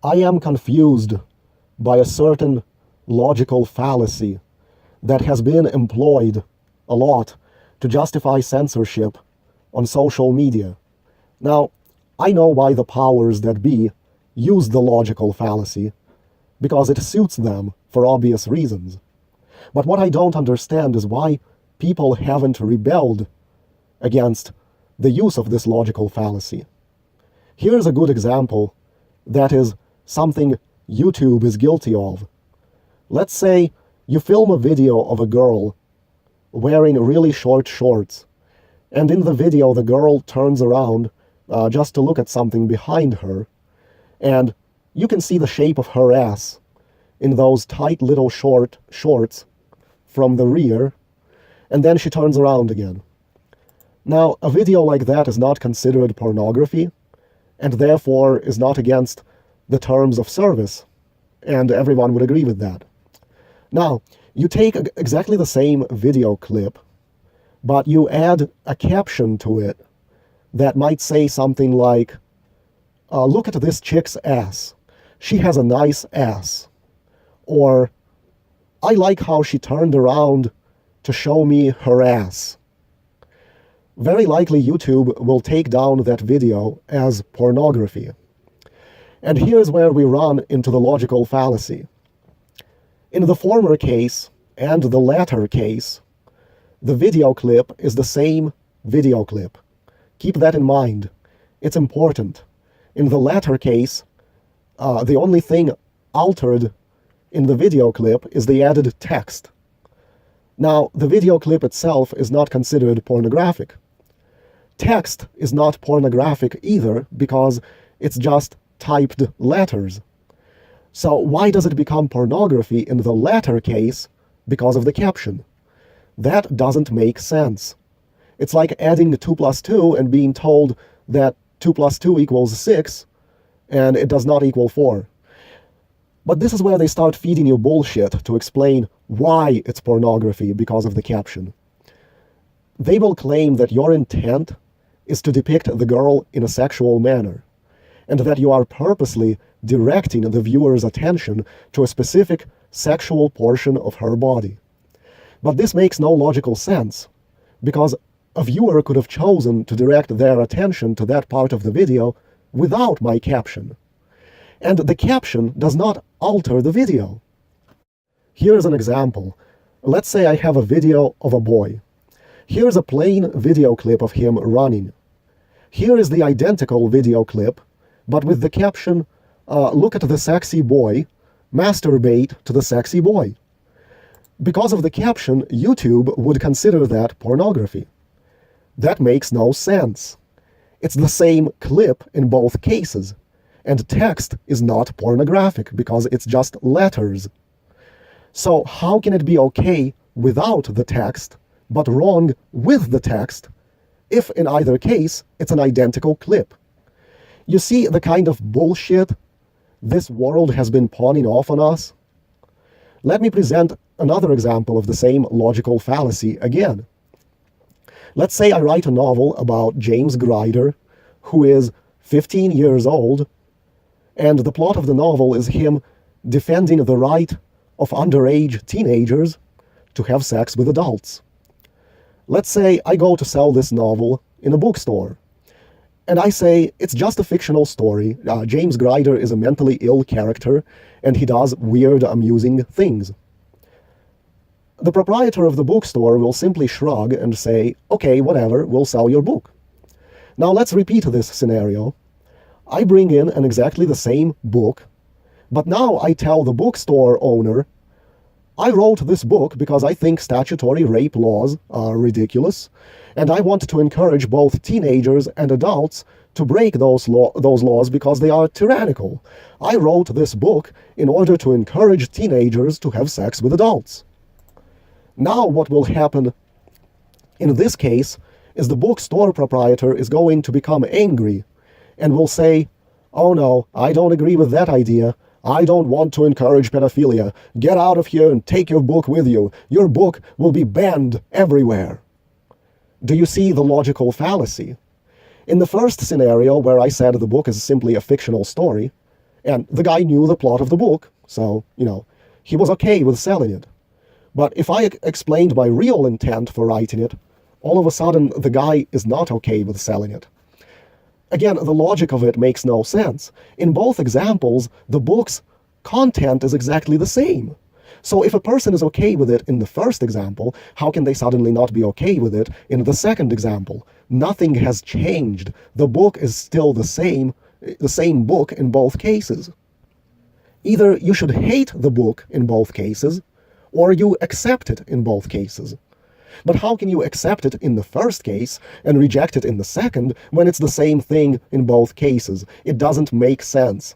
I am confused by a certain logical fallacy that has been employed a lot to justify censorship on social media. Now, I know why the powers that be use the logical fallacy, because it suits them for obvious reasons. But what I don't understand is why people haven't rebelled against the use of this logical fallacy. Here's a good example that is something YouTube is guilty of. Let's say you film a video of a girl wearing really short shorts, and in the video the girl turns around just to look at something behind her, and you can see the shape of her ass in those tight little shorts from the rear, and then she turns around again. Now, a video like that is not considered pornography, and therefore is not against the terms of service, and everyone would agree with that. Now, you take exactly the same video clip, but you add a caption to it that might say something like, look at this chick's ass. She has a nice ass. Or, I like how she turned around to show me her ass. Very likely YouTube will take down that video as pornography. And here's where we run into the logical fallacy. In the former case and the latter case, the video clip is the same video clip. Keep that in mind. It's important. In the latter case, the only thing altered in the video clip is the added text. Now, the video clip itself is not considered pornographic. Text is not pornographic either because it's just typed letters. So why does it become pornography in the latter case? Because of the caption. That doesn't make sense. It's like adding 2 plus 2 and being told that 2 plus 2 equals 6, and it does not equal 4. But this is where they start feeding you bullshit to explain why it's pornography because of the caption. They will claim that your intent is to depict the girl in a sexual manner, and that you are purposely directing the viewer's attention to a specific sexual portion of her body. But this makes no logical sense, because a viewer could have chosen to direct their attention to that part of the video without my caption. And the caption does not alter the video. Here's an example. Let's say I have a video of a boy. Here's a plain video clip of him running. Here is the identical video clip, but with the caption, look at the sexy boy, masturbate to the sexy boy. Because of the caption, YouTube would consider that pornography. That makes no sense. It's the same clip in both cases, and text is not pornographic because it's just letters. So how can it be okay without the text, but wrong with the text, if in either case it's an identical clip? You see the kind of bullshit this world has been pawning off on us? Let me present another example of the same logical fallacy again. Let's say I write a novel about James Grider, who is 15 years old, and the plot of the novel is him defending the right of underage teenagers to have sex with adults. Let's say I go to sell this novel in a bookstore, and I say it's just a fictional story. James Grider is a mentally ill character, and he does weird, amusing things. The proprietor of the bookstore will simply shrug and say, okay, whatever, we'll sell your book. Now let's repeat this scenario. I bring in an exactly the same book, but now I tell the bookstore owner, I wrote this book because I think statutory rape laws are ridiculous, and I want to encourage both teenagers and adults to break those laws because they are tyrannical. I wrote this book in order to encourage teenagers to have sex with adults. Now what will happen in this case is the bookstore proprietor is going to become angry and will say, oh no, I don't agree with that idea. I don't want to encourage pedophilia. Get out of here and take your book with you. Your book will be banned everywhere. Do you see the logical fallacy? In the first scenario, where I said the book is simply a fictional story, And the guy knew the plot of the book, so, he was okay with selling it. But if I explained my real intent for writing it, all of a sudden the guy is not okay with selling it. Again, the logic of it makes no sense. In both examples, the book's content is exactly the same. So if a person is okay with it in the first example, how can they suddenly not be okay with it in the second example? Nothing has changed. The book is still the same book in both cases. Either you should hate the book in both cases, or you accept it in both cases. But how can you accept it in the first case and reject it in the second when it's the same thing in both cases? It doesn't make sense.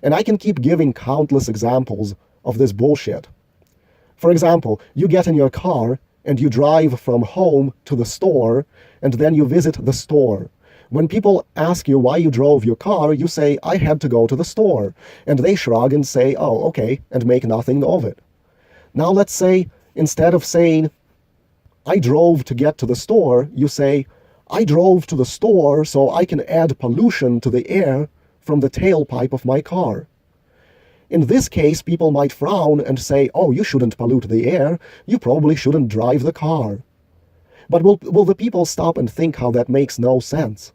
And I can keep giving countless examples of this bullshit. For example, you get in your car and you drive from home to the store, and then you visit the store. When people ask you why you drove your car, you say, I had to go to the store. And they shrug and say, oh, okay, and make nothing of it. Now let's say, instead of saying, I drove to get to the store, you say, I drove to the store so I can add pollution to the air from the tailpipe of my car. In this case, people might frown and say, oh, you shouldn't pollute the air, you probably shouldn't drive the car. But will the people stop and think how that makes no sense?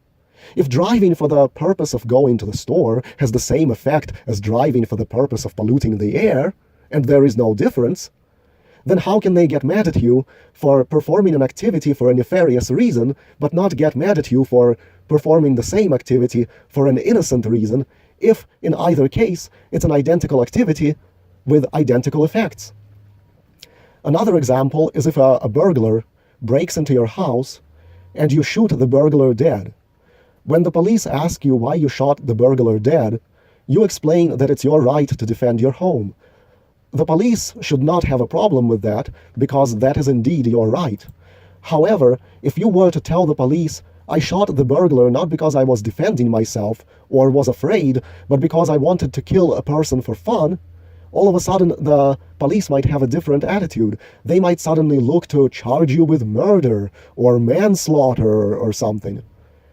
If driving for the purpose of going to the store has the same effect as driving for the purpose of polluting the air, and there is no difference, then how can they get mad at you for performing an activity for a nefarious reason, but not get mad at you for performing the same activity for an innocent reason, if, in either case, it's an identical activity with identical effects? Another example is if a burglar breaks into your house and you shoot the burglar dead. When the police ask you why you shot the burglar dead, you explain that it's your right to defend your home. The police should not have a problem with that, because that is indeed your right. However, if you were to tell the police, I shot the burglar not because I was defending myself or was afraid, but because I wanted to kill a person for fun, all of a sudden the police might have a different attitude. They might suddenly look to charge you with murder or manslaughter or something.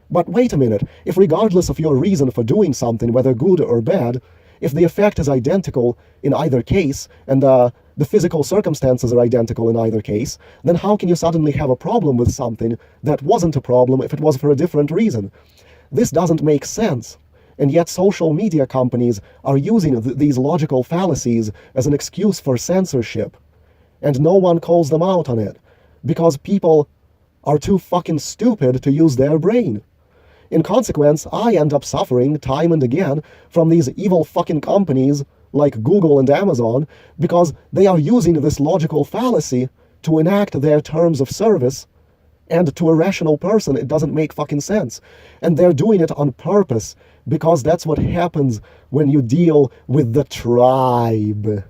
But wait a minute, if regardless of your reason for doing something, whether good or bad, if the effect is identical in either case, and the physical circumstances are identical in either case, then how can you suddenly have a problem with something that wasn't a problem if it was for a different reason? This doesn't make sense. And yet social media companies are using these logical fallacies as an excuse for censorship. And no one calls them out on it, because people are too fucking stupid to use their brain. In consequence, I end up suffering time and again from these evil fucking companies like Google and Amazon, because they are using this logical fallacy to enact their terms of service, and to a rational person it doesn't make fucking sense. And they're doing it on purpose, because that's what happens when you deal with the tribe.